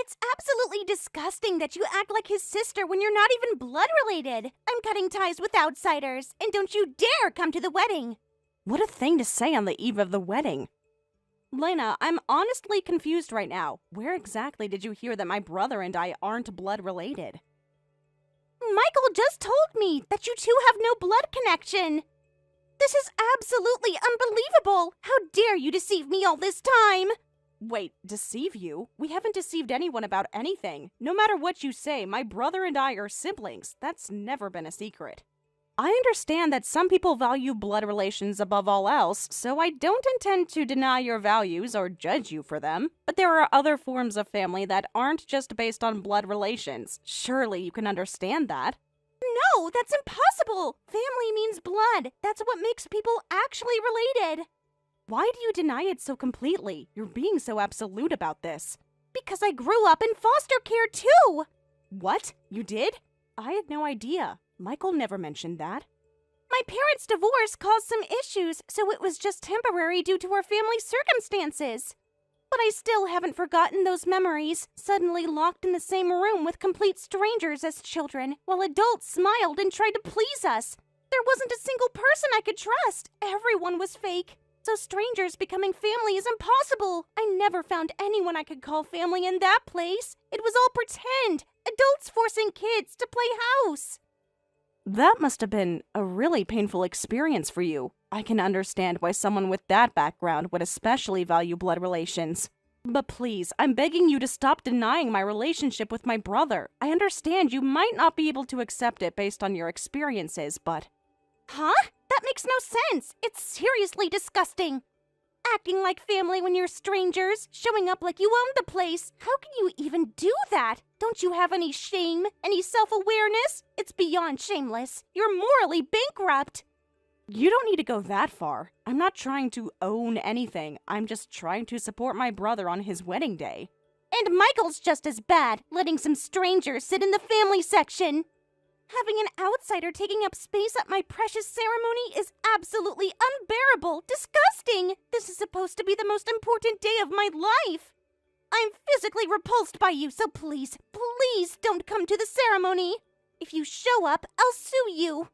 It's absolutely disgusting that you act like his sister when you're not even blood related. I'm cutting ties with outsiders, and don't you dare come to the wedding. What a thing to say on the eve of the wedding. Lena, I'm honestly confused right now. Where exactly did you hear that my brother and I aren't blood related? Michael just told me that you two have no blood connection. This is absolutely unbelievable. How dare you deceive me all this time? Wait, deceive you? We haven't deceived anyone about anything. No matter what you say, my brother and I are siblings. That's never been a secret. I understand that some people value blood relations above all else, so I don't intend to deny your values or judge you for them. But there are other forms of family that aren't just based on blood relations. Surely you can understand that. No, that's impossible. Family means blood. That's what makes people actually related. Why do you deny it so completely? You're being so absolute about this. Because I grew up in foster care too. What? You did? I had no idea. Michael never mentioned that. My parents' divorce caused some issues, so it was just temporary due to our family circumstances. But I still haven't forgotten those memories, suddenly locked in the same room with complete strangers as children, while adults smiled and tried to please us. There wasn't a single person I could trust. Everyone was fake. So strangers becoming family is impossible. I never found anyone I could call family in that place. It was all pretend. Adults forcing kids to play house. That must have been a really painful experience for you. I can understand why someone with that background would especially value blood relations. But please, I'm begging you to stop denying my relationship with my brother. I understand you might not be able to accept it based on your experiences, but... Huh? That makes no sense. It's seriously disgusting. Acting like family when you're strangers, showing up like you own the place. How can you even do that? Don't you have any shame? Any self-awareness? It's beyond shameless. You're morally bankrupt. You don't need to go that far. I'm not trying to own anything. I'm just trying to support my brother on his wedding day. And Michael's just as bad, letting some stranger sit in the family section. Having an outsider taking up space at my precious ceremony is absolutely unbearable, disgusting. This is supposed to be the most important day of my life. I'm physically repulsed by you, so please, please don't come to the ceremony. If you show up, I'll sue you.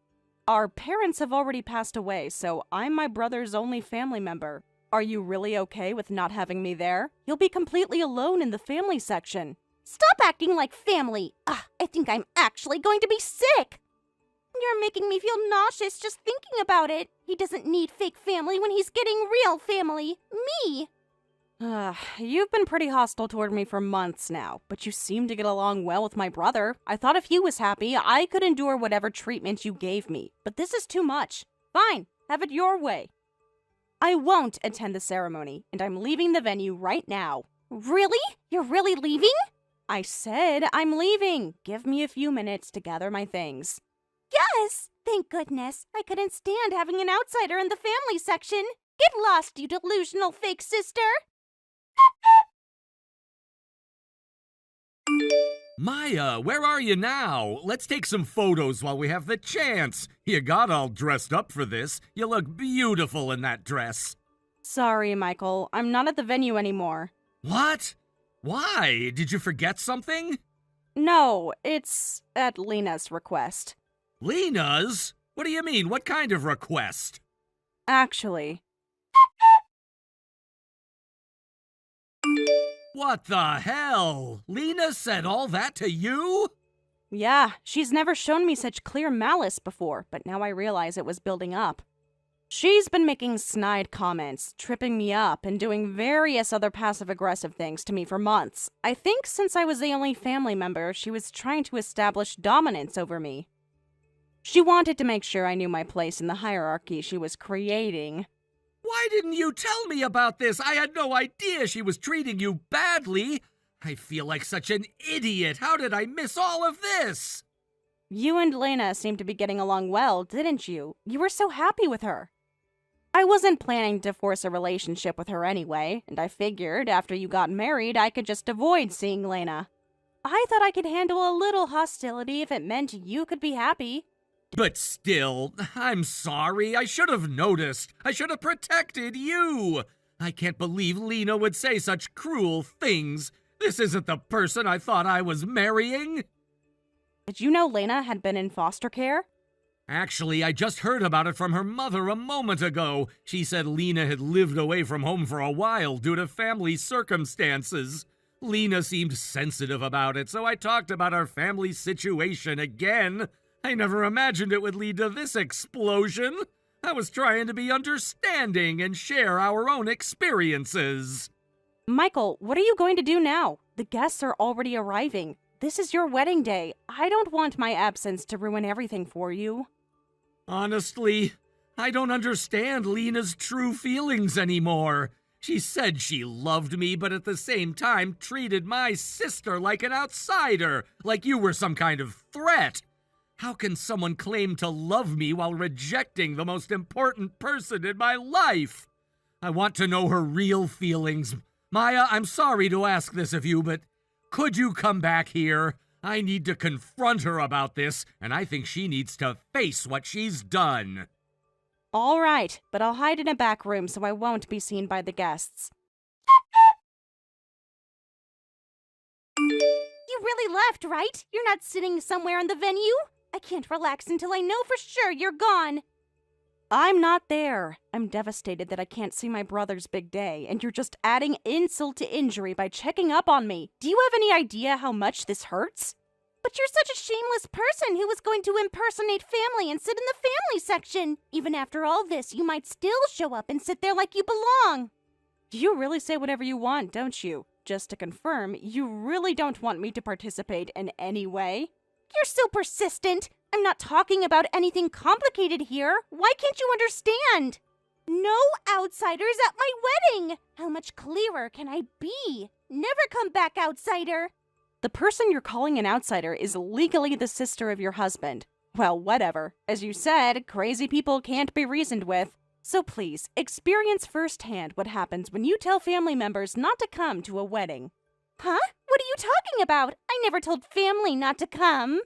Our parents have already passed away, so I'm my brother's only family member. Are you really okay with not having me there? You'll be completely alone in the family section. Stop acting like family. I think I'm actually going to be sick. You're making me feel nauseous just thinking about it. He doesn't need fake family when he's getting real family. Me. You've been pretty hostile toward me for months now, but you seem to get along well with my brother. I thought if he was happy, I could endure whatever treatment you gave me, but this is too much. Fine, have it your way. I won't attend the ceremony, and I'm leaving the venue right now. Really? You're really leaving? I said I'm leaving. Give me a few minutes to gather my things. Yes! Thank goodness. I couldn't stand having an outsider in the family section. Get lost, you delusional fake sister! Maya, where are you now? Let's take some photos while we have the chance. You got all dressed up for this. You look beautiful in that dress. Sorry, Michael. I'm not at the venue anymore. What? Why? Did you forget something? No, it's at Lena's request. Lena's? What do you mean? What kind of request? Actually. What the hell? Lena said all that to you? Yeah, she's never shown me such clear malice before, but now I realize it was building up. She's been making snide comments, tripping me up, and doing various other passive-aggressive things to me for months. I think since I was the only family member, she was trying to establish dominance over me. She wanted to make sure I knew my place in the hierarchy she was creating. Why didn't you tell me about this? I had no idea she was treating you badly. I feel like such an idiot. How did I miss all of this? You and Lena seemed to be getting along well, didn't you? You were so happy with her. I wasn't planning to force a relationship with her anyway, and I figured after you got married, I could just avoid seeing Lena. I thought I could handle a little hostility if it meant you could be happy. But still, I'm sorry. I should have noticed. I should have protected you. I can't believe Lena would say such cruel things. This isn't the person I thought I was marrying. Did you know Lena had been in foster care? Actually, I just heard about it from her mother a moment ago. She said Lena had lived away from home for a while due to family circumstances. Lena seemed sensitive about it, so I talked about our family situation again. I never imagined it would lead to this explosion. I was trying to be understanding and share our own experiences. Michael, what are you going to do now? The guests are already arriving. This is your wedding day. I don't want my absence to ruin everything for you. Honestly, I don't understand Lena's true feelings anymore. She said she loved me, but at the same time treated my sister like an outsider, like you were some kind of threat. How can someone claim to love me while rejecting the most important person in my life? I want to know her real feelings. Maya, I'm sorry to ask this of you, but could you come back here? I need to confront her about this, and I think she needs to face what she's done. All right, but I'll hide in a back room so I won't be seen by the guests. You really left, right? You're not sitting somewhere in the venue? I can't relax until I know for sure you're gone. I'm not there. I'm devastated that I can't see my brother's big day, and you're just adding insult to injury by checking up on me. Do you have any idea how much this hurts? But you're such a shameless person who was going to impersonate family and sit in the family section. Even after all this, you might still show up and sit there like you belong. You really say whatever you want, don't you? Just to confirm, you really don't want me to participate in any way? You're so persistent. I'm not talking about anything complicated here. Why can't you understand? No outsiders at my wedding! How much clearer can I be? Never come back, outsider! The person you're calling an outsider is legally the sister of your husband. Well, whatever. As you said, crazy people can't be reasoned with. So please, experience firsthand what happens when you tell family members not to come to a wedding. Huh? What are you talking about? I never told family not to come.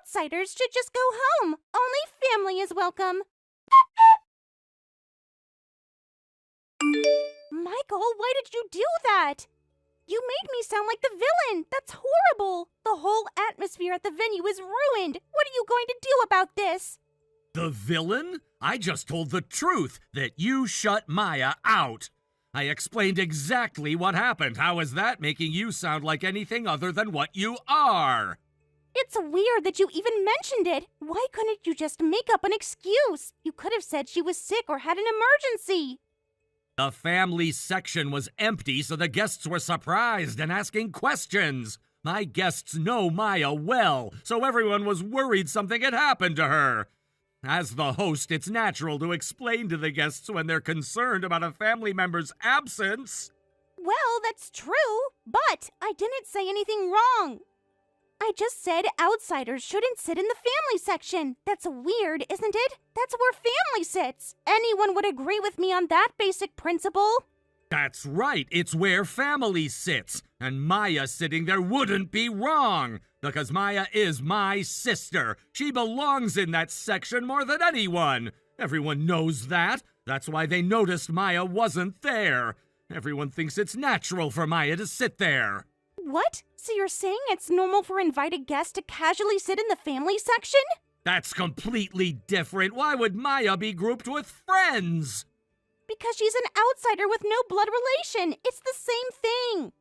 Outsiders should just go home. Only family is welcome. Michael, why did you do that? You made me sound like the villain. That's horrible. The whole atmosphere at the venue is ruined. What are you going to do about this? The villain? I just told the truth, that you shut Maya out. I explained exactly what happened. How is that making you sound like anything other than what you are? It's weird that you even mentioned it. Why couldn't you just make up an excuse? You could have said she was sick or had an emergency. The family section was empty, so the guests were surprised and asking questions. My guests know Maya well, so everyone was worried something had happened to her. As the host, it's natural to explain to the guests when they're concerned about a family member's absence. Well, that's true, but I didn't say anything wrong. I just said outsiders shouldn't sit in the family section. That's weird, isn't it? That's where family sits. Anyone would agree with me on that basic principle. That's right, it's where family sits. And Maya sitting there wouldn't be wrong, because Maya is my sister. She belongs in that section more than anyone. Everyone knows that. That's why they noticed Maya wasn't there. Everyone thinks it's natural for Maya to sit there. What? So you're saying it's normal for invited guests to casually sit in the family section? That's completely different. Why would Maya be grouped with friends? Because she's an outsider with no blood relation. It's the same thing.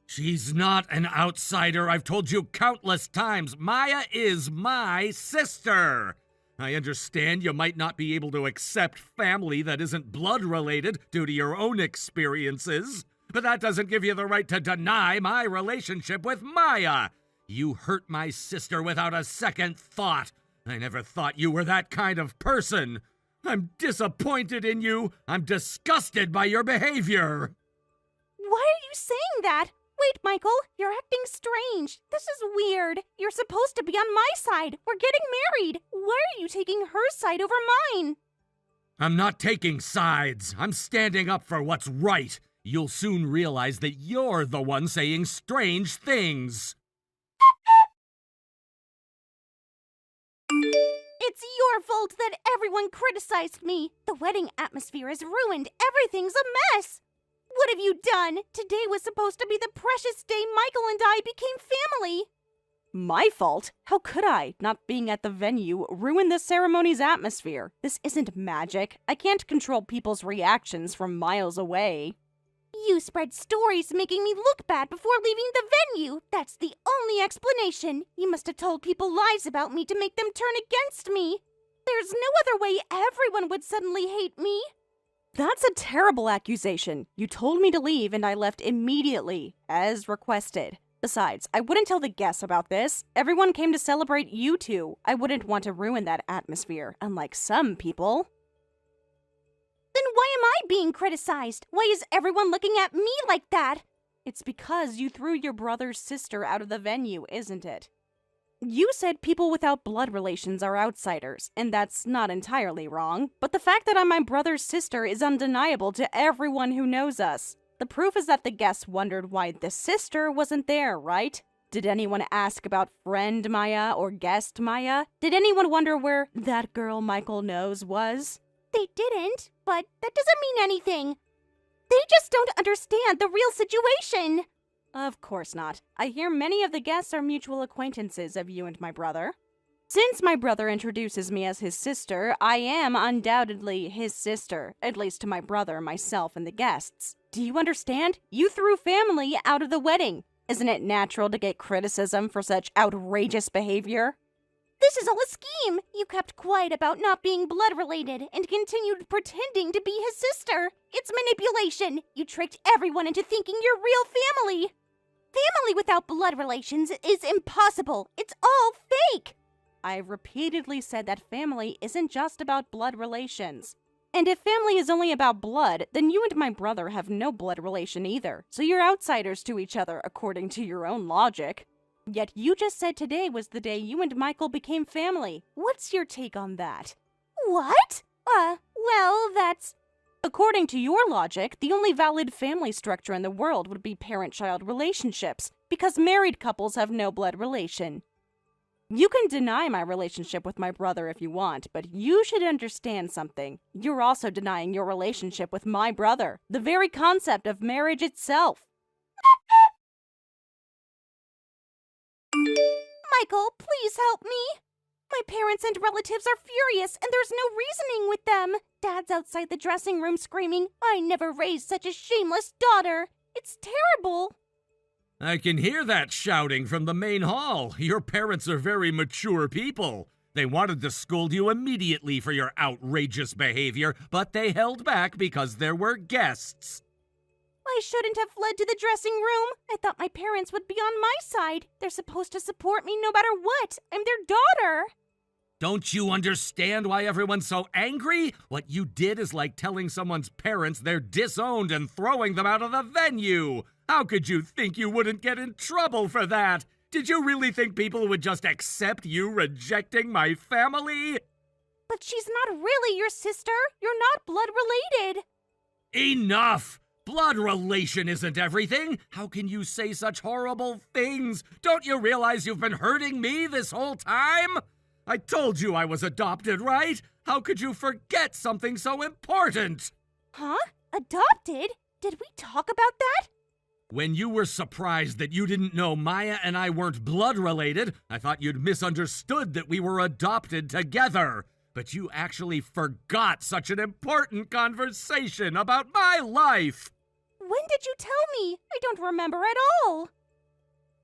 She's not an outsider. I've told you countless times. Maya is my sister. I understand you might not be able to accept family that isn't blood related due to your own experiences. But that doesn't give you the right to deny my relationship with Maya. You hurt my sister without a second thought. I never thought you were that kind of person. I'm disappointed in you. I'm disgusted by your behavior. Why are you saying that? Wait, Michael, you're acting strange. This is weird. You're supposed to be on my side. We're getting married. Why are you taking her side over mine? I'm not taking sides. I'm standing up for what's right. You'll soon realize that you're the one saying strange things. It's your fault that everyone criticized me. The wedding atmosphere is ruined. Everything's a mess. What have you done? Today was supposed to be the precious day Michael and I became family. My fault? How could I, not being at the venue, ruin the ceremony's atmosphere? This isn't magic. I can't control people's reactions from miles away. You spread stories making me look bad before leaving the venue. That's the only explanation. You must have told people lies about me to make them turn against me. There's no other way everyone would suddenly hate me. That's a terrible accusation. You told me to leave and I left immediately, as requested. Besides, I wouldn't tell the guests about this. Everyone came to celebrate you two. I wouldn't want to ruin that atmosphere, unlike some people. Then why am I being criticized? Why is everyone looking at me like that? It's because you threw your brother's sister out of the venue, isn't it? You said people without blood relations are outsiders, and that's not entirely wrong. But the fact that I'm my brother's sister is undeniable to everyone who knows us. The proof is that the guests wondered why the sister wasn't there, right? Did anyone ask about friend Maya or guest Maya? Did anyone wonder where that girl Michael knows was? They didn't, but that doesn't mean anything. They just don't understand the real situation. Of course not. I hear many of the guests are mutual acquaintances of you and my brother. Since my brother introduces me as his sister, I am undoubtedly his sister, at least to my brother, myself, and the guests. Do you understand? You threw family out of the wedding. Isn't it natural to get criticism for such outrageous behavior? This is all a scheme. You kept quiet about not being blood related and continued pretending to be his sister. It's manipulation. You tricked everyone into thinking you're real family. Family without blood relations is impossible. It's all fake. I've repeatedly said that family isn't just about blood relations. And if family is only about blood, then you and my brother have no blood relation either. So you're outsiders to each other, according to your own logic. Yet you just said today was the day you and Michael became family. What's your take on that? What? Well, that's... According to your logic, the only valid family structure in the world would be parent-child relationships, because married couples have no blood relation. You can deny my relationship with my brother if you want, but you should understand something. You're also denying your relationship with my brother, the very concept of marriage itself. Michael, please help me. My parents and relatives are furious, and there's no reasoning with them. Dad's outside the dressing room screaming, "I never raised such a shameless daughter." It's terrible. I can hear that shouting from the main hall. Your parents are very mature people. They wanted to scold you immediately for your outrageous behavior, but they held back because there were guests. I shouldn't have fled to the dressing room. I thought my parents would be on my side. They're supposed to support me no matter what. I'm their daughter. Don't you understand why everyone's so angry? What you did is like telling someone's parents they're disowned and throwing them out of the venue. How could you think you wouldn't get in trouble for that? Did you really think people would just accept you rejecting my family? But she's not really your sister. You're not blood related. Enough! Blood relation isn't everything. How can you say such horrible things? Don't you realize you've been hurting me this whole time? I told you I was adopted, right? How could you forget something so important? Huh? Adopted? Did we talk about that? When you were surprised that you didn't know Maya and I weren't blood related, I thought you'd misunderstood that we were adopted together. But you actually forgot such an important conversation about my life. When did you tell me? I don't remember at all.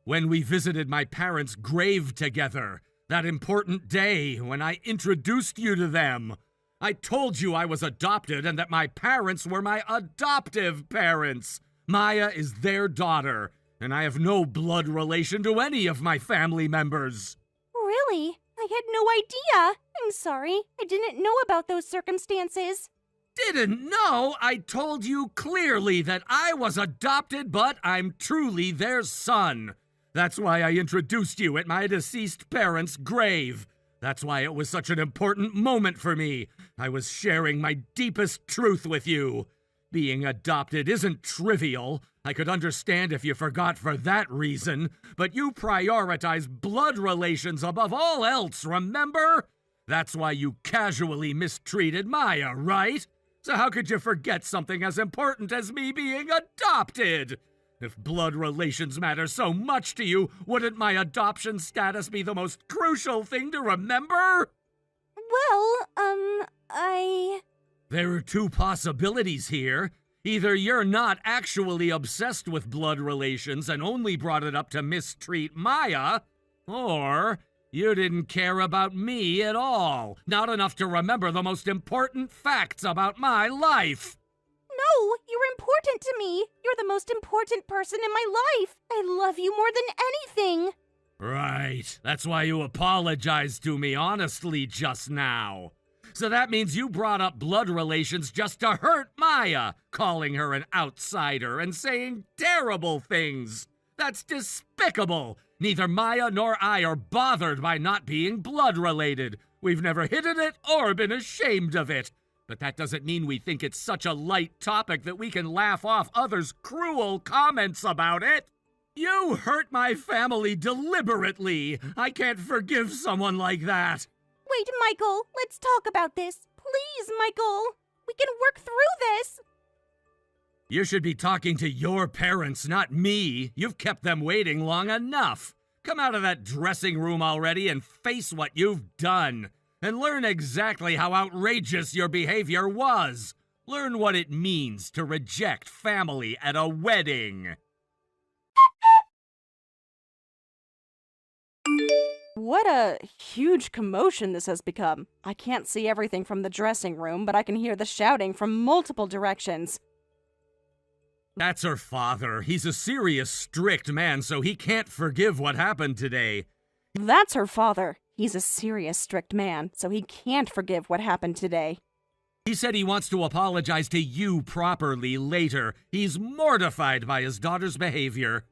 When we visited my parents' grave together, that important day when I introduced you to them. I told you I was adopted and that my parents were my adoptive parents. Maya is their daughter, and I have no blood relation to any of my family members. Really? I had no idea. I'm sorry. I didn't know about those circumstances. Didn't know? I told you clearly that I was adopted, but I'm truly their son. That's why I introduced you at my deceased parents' grave. That's why it was such an important moment for me. I was sharing my deepest truth with you. Being adopted isn't trivial. I could understand if you forgot for that reason, but you prioritize blood relations above all else, remember? That's why you casually mistreated Maya, right? So how could you forget something as important as me being adopted? If blood relations matter so much to you, wouldn't my adoption status be the most crucial thing to remember? Well, There are two possibilities here. Either you're not actually obsessed with blood relations and only brought it up to mistreat Maya, or you didn't care about me at all, not enough to remember the most important facts about my life. No, you're important to me. You're the most important person in my life. I love you more than anything. Right, that's why you apologized to me honestly just now. So that means you brought up blood relations just to hurt Maya, calling her an outsider and saying terrible things. That's despicable. Neither Maya nor I are bothered by not being blood related. We've never hidden it or been ashamed of it. But that doesn't mean we think it's such a light topic that we can laugh off others' cruel comments about it. You hurt my family deliberately. I can't forgive someone like that. Wait, Michael, let's talk about this. Please, Michael. We can work through this. You should be talking to your parents, not me. You've kept them waiting long enough. Come out of that dressing room already and face what you've done. And learn exactly how outrageous your behavior was. Learn what it means to reject family at a wedding. What a huge commotion this has become. I can't see everything from the dressing room, but I can hear the shouting from multiple directions. That's her father. He's a serious, strict man, so he can't forgive what happened today. That's her father. He's a serious, strict man, so he can't forgive what happened today. He said he wants to apologize to you properly later. He's mortified by his daughter's behavior.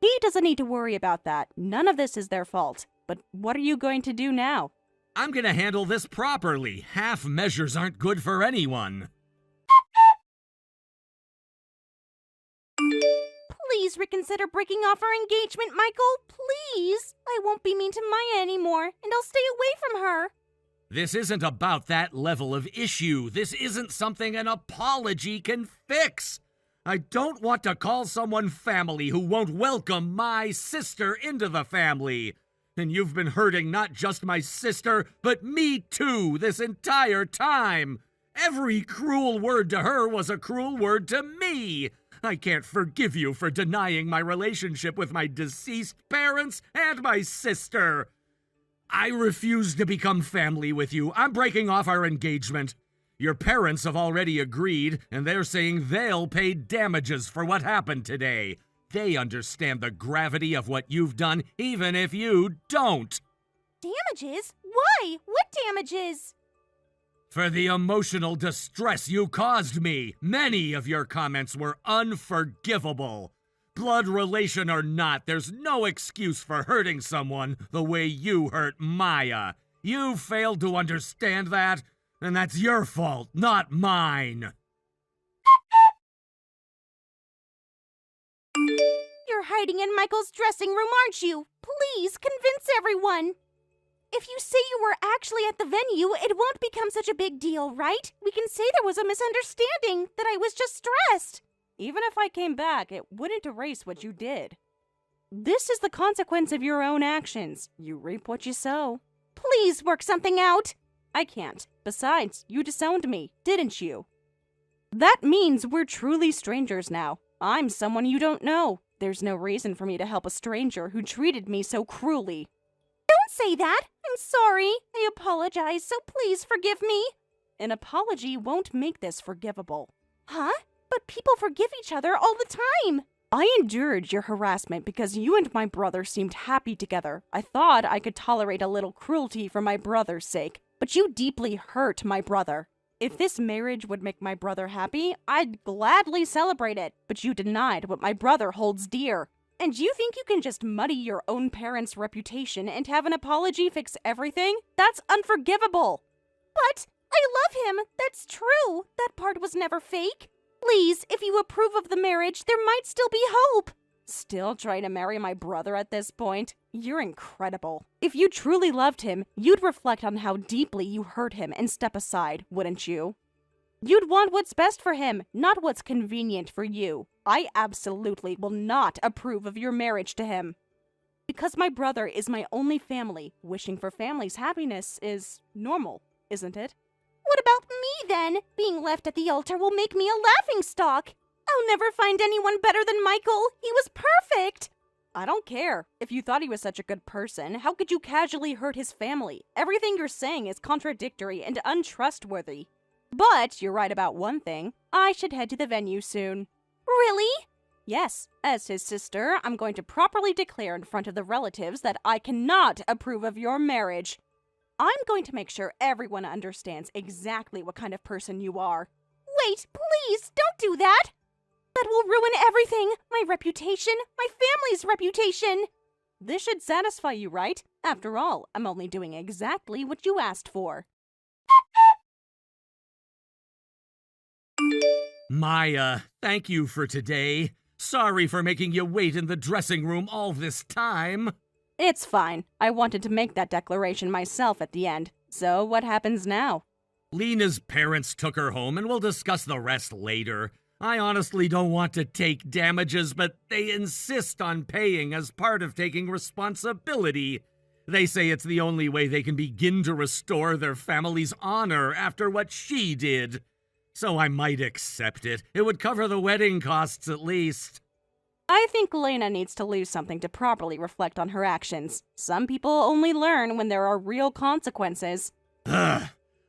He doesn't need to worry about that. None of this is their fault. But what are you going to do now? I'm gonna handle this properly. Half measures aren't good for anyone. Please reconsider breaking off our engagement, Michael. Please. I won't be mean to Maya anymore, and I'll stay away from her. This isn't about that level of issue. This isn't something an apology can fix. I don't want to call someone family who won't welcome my sister into the family. And you've been hurting not just my sister, but me too this entire time. Every cruel word to her was a cruel word to me. I can't forgive you for denying my relationship with my deceased parents and my sister. I refuse to become family with you. I'm breaking off our engagement. Your parents have already agreed, and they're saying they'll pay damages for what happened today. They understand the gravity of what you've done, even if you don't. Damages? Why? What damages? For the emotional distress you caused me. Many of your comments were unforgivable. Blood relation or not, there's no excuse for hurting someone the way you hurt Maya. You failed to understand that, and that's your fault, not mine. You're hiding in Michael's dressing room, aren't you? Please convince everyone. If you say you were actually at the venue, it won't become such a big deal, right? We can say there was a misunderstanding, that I was just stressed. Even if I came back, it wouldn't erase what you did. This is the consequence of your own actions. You reap what you sow. Please work something out. I can't. Besides, you disowned me, didn't you? That means we're truly strangers now. I'm someone you don't know. There's no reason for me to help a stranger who treated me so cruelly. Don't say that. I'm sorry. I apologize, so please forgive me. An apology won't make this forgivable. Huh? But people forgive each other all the time. I endured your harassment because you and my brother seemed happy together. I thought I could tolerate a little cruelty for my brother's sake, but you deeply hurt my brother. If this marriage would make my brother happy, I'd gladly celebrate it, but you denied what my brother holds dear. And you think you can just muddy your own parents' reputation and have an apology fix everything? That's unforgivable. But I love him. That's true. That part was never fake. Please, if you approve of the marriage, there might still be hope. Still trying to marry my brother at this point? You're incredible. If you truly loved him, you'd reflect on how deeply you hurt him and step aside, wouldn't you? You'd want what's best for him, not what's convenient for you. I absolutely will not approve of your marriage to him. Because my brother is my only family, wishing for family's happiness is normal, isn't it? What about me, then? Being left at the altar will make me a laughingstock. I'll never find anyone better than Michael. He was perfect. I don't care. If you thought he was such a good person, how could you casually hurt his family? Everything you're saying is contradictory and untrustworthy. But you're right about one thing. I should head to the venue soon. Really? Yes, as his sister, I'm going to properly declare in front of the relatives that I cannot approve of your marriage. I'm going to make sure everyone understands exactly what kind of person you are. Wait, please, don't do that. That will ruin everything. My reputation, my family's reputation. This should satisfy you, right? After all, I'm only doing exactly what you asked for. Maya, thank you for today. Sorry for making you wait in the dressing room all this time. It's fine. I wanted to make that declaration myself at the end. So what happens now? Lena's parents took her home, and we'll discuss the rest later. I honestly don't want to take damages, but they insist on paying as part of taking responsibility. They say it's the only way they can begin to restore their family's honor after what she did. So I might accept it. It would cover the wedding costs at least. I think Lena needs to lose something to properly reflect on her actions. Some people only learn when there are real consequences. Ugh,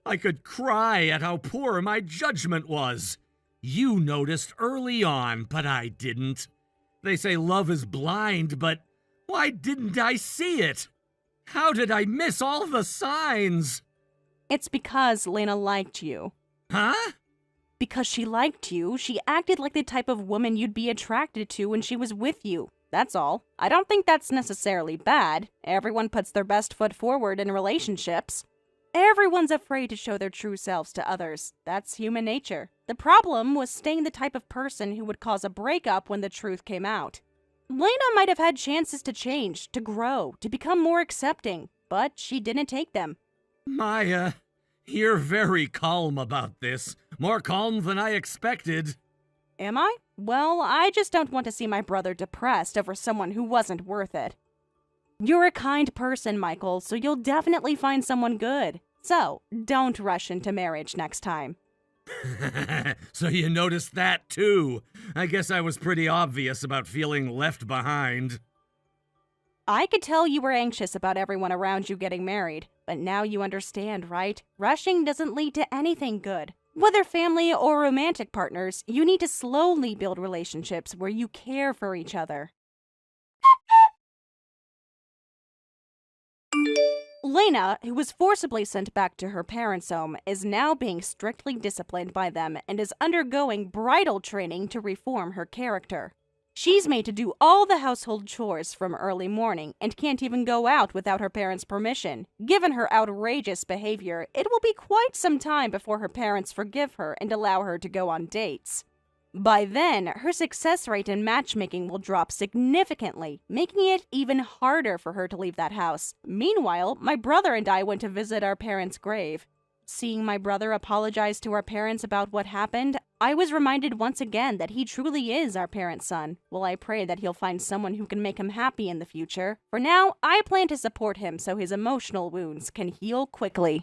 I could cry at how poor my judgment was. You noticed early on, but I didn't. They say love is blind, but why didn't I see it? How did I miss all the signs? It's because Lena liked you. Huh? Because she liked you, she acted like the type of woman you'd be attracted to when she was with you. That's all. I don't think that's necessarily bad. Everyone puts their best foot forward in relationships. Everyone's afraid to show their true selves to others. That's human nature. The problem was staying the type of person who would cause a breakup when the truth came out. Lena might have had chances to change, to grow, to become more accepting, but she didn't take them. Maya, you're very calm about this. More calm than I expected. Am I? Well, I just don't want to see my brother depressed over someone who wasn't worth it. You're a kind person, Michael, so you'll definitely find someone good. So, don't rush into marriage next time. So you noticed that too. I guess I was pretty obvious about feeling left behind. I could tell you were anxious about everyone around you getting married, but now you understand, right? Rushing doesn't lead to anything good. Whether family or romantic partners, you need to slowly build relationships where you care for each other. Lena, who was forcibly sent back to her parents' home, is now being strictly disciplined by them and is undergoing bridal training to reform her character. She's made to do all the household chores from early morning and can't even go out without her parents' permission. Given her outrageous behavior, it will be quite some time before her parents forgive her and allow her to go on dates. By then, her success rate in matchmaking will drop significantly, making it even harder for her to leave that house. Meanwhile, my brother and I went to visit our parents' grave. Seeing my brother apologize to our parents about what happened, I was reminded once again that he truly is our parents' son. Well, I pray that he'll find someone who can make him happy in the future. For now, I plan to support him so his emotional wounds can heal quickly.